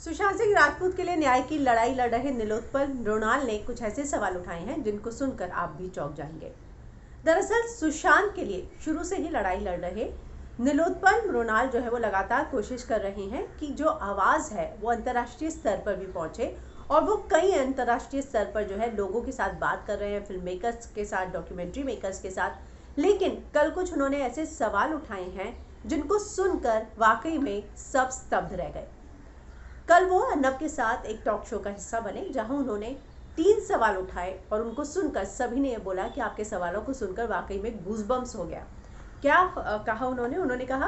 सुशांत सिंह राजपूत के लिए न्याय की लड़ाई लड़ रहे नीलोत्पल मृणाल ने कुछ ऐसे सवाल उठाए हैं जिनको सुनकर आप भी चौंक जाएंगे। दरअसल सुशांत के लिए शुरू से ही लड़ाई लड़ रहे नीलोत्पल मृणाल जो है वो लगातार कोशिश कर रहे हैं कि जो आवाज़ है वो अंतर्राष्ट्रीय स्तर पर भी पहुंचे, और वो कई अंतर्राष्ट्रीय स्तर पर जो है लोगों के साथ बात कर रहे हैं, फिल्म मेकर्स के साथ, डॉक्यूमेंट्री मेकर्स के साथ। लेकिन कल कुछ उन्होंने ऐसे सवाल उठाए हैं जिनको सुनकर वाकई में सब स्तब्ध रह गए। कल वो अर्नब के साथ एक टॉक शो का हिस्सा बने जहां उन्होंने 3 सवाल उठाए और उनको सुनकर सभी ने ये बोला कि आपके सवालों को सुनकर वाकई में गूज़बम्स हो गया। क्या कहा उन्होंने कहा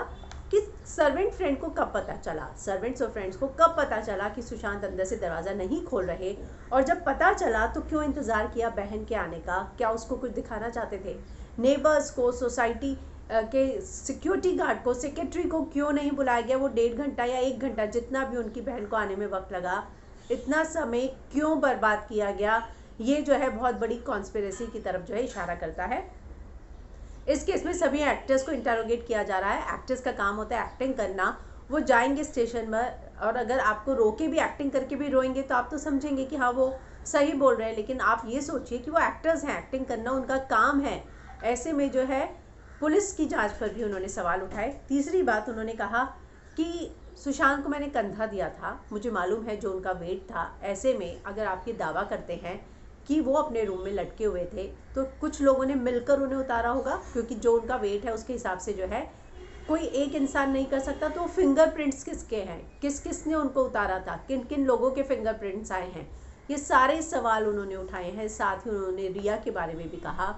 कि सर्वेंट फ्रेंड को कब पता चला, सर्वेंट्स और फ्रेंड्स को कब पता चला कि सुशांत अंदर से दरवाज़ा नहीं खोल रहे, और जब पता चला तो क्यों इंतज़ार किया बहन के आने का, क्या उसको कुछ दिखाना चाहते थे, नेबर्स को, सोसाइटी के सिक्योरिटी गार्ड को, सेक्रेटरी को क्यों नहीं बुलाया गया, वो 1.5 घंटा या 1 घंटा जितना भी उनकी बहन को आने में वक्त लगा, इतना समय क्यों बर्बाद किया गया। ये जो है बहुत बड़ी कॉन्स्पिरेसी की तरफ जो है इशारा करता है। इस केस में सभी एक्टर्स को इंटरोगेट किया जा रहा है। एक्टर्स का काम होता है एक्टिंग करना। वो जाएंगे स्टेशन में और अगर आपको रोके भी, एक्टिंग करके भी रोएंगे तो आप तो समझेंगे कि हाँ वो सही बोल रहे हैं, लेकिन आप ये सोचिए कि वो एक्टर्स हैं, एक्टिंग करना उनका काम है। ऐसे में जो है पुलिस की जांच पर भी उन्होंने सवाल उठाए। तीसरी बात उन्होंने कहा कि सुशांत को मैंने कंधा दिया था, मुझे मालूम है जो उनका वेट था। ऐसे में अगर आप ये दावा करते हैं कि वो अपने रूम में लटके हुए थे तो कुछ लोगों ने मिलकर उन्हें उतारा होगा, क्योंकि जो उनका वेट है उसके हिसाब से जो है कोई एक इंसान नहीं कर सकता। तो फिंगरप्रिंट्स किसके हैं, किस किस ने उनको उतारा था, किन किन लोगों के फिंगरप्रिंट्स आए हैं, ये सारे सवाल उन्होंने उठाए हैं। साथ ही उन्होंने रिया के बारे में भी कहा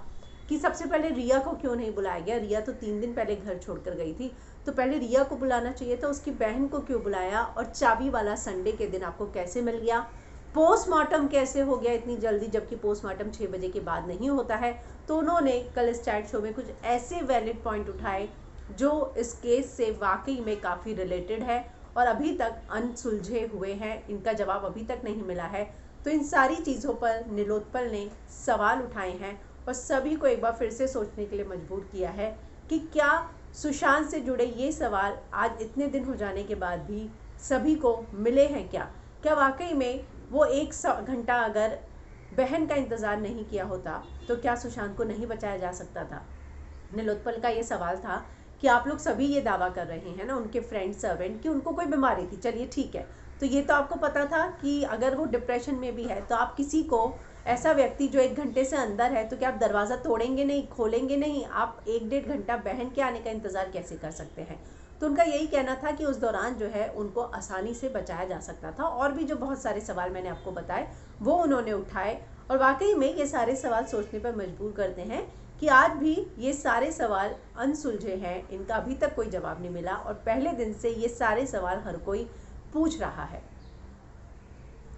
कि सबसे पहले रिया को क्यों नहीं बुलाया गया, रिया तो 3 दिन पहले घर छोड़कर गई थी, तो पहले रिया को बुलाना चाहिए था, उसकी बहन को क्यों बुलाया, और चाबी वाला संडे के दिन आपको कैसे मिल गया, पोस्टमार्टम कैसे हो गया इतनी जल्दी, जबकि पोस्टमार्टम 6 बजे के बाद नहीं होता है। तो उन्होंने कल इस चैट शो में कुछ ऐसे वैलिड पॉइंट उठाए जो इस केस से वाकई में काफ़ी रिलेटेड है और अभी तक अनसुलझे हुए हैं, इनका जवाब अभी तक नहीं मिला है। तो इन सारी चीज़ों पर नीलोत्पल ने सवाल उठाए हैं और सभी को एक बार फिर से सोचने के लिए मजबूर किया है कि क्या सुशांत से जुड़े ये सवाल आज इतने दिन हो जाने के बाद भी सभी को मिले हैं, क्या वाकई में वो 1 घंटा अगर बहन का इंतज़ार नहीं किया होता तो क्या सुशांत को नहीं बचाया जा सकता था। नीलोत्पल का ये सवाल था कि आप लोग सभी ये दावा कर रहे हैं ना, उनके फ्रेंड सर्वेंट, कि उनको कोई बीमारी थी, चलिए ठीक है, तो ये तो आपको पता था कि अगर वो डिप्रेशन में भी है तो आप किसी को, ऐसा व्यक्ति जो 1 घंटे से अंदर है, तो क्या आप दरवाज़ा तोड़ेंगे नहीं, खोलेंगे नहीं, आप 1-1.5 घंटा बहन के आने का इंतज़ार कैसे कर सकते हैं। तो उनका यही कहना था कि उस दौरान जो है उनको आसानी से बचाया जा सकता था। और भी जो बहुत सारे सवाल मैंने आपको बताए वो उन्होंने उठाए, और वाकई में ये सारे सवाल सोचने पर मजबूर करते हैं कि आज भी ये सारे सवाल अनसुलझे हैं, इनका अभी तक कोई जवाब नहीं मिला और पहले दिन से ये सारे सवाल हर कोई पूछ रहा है।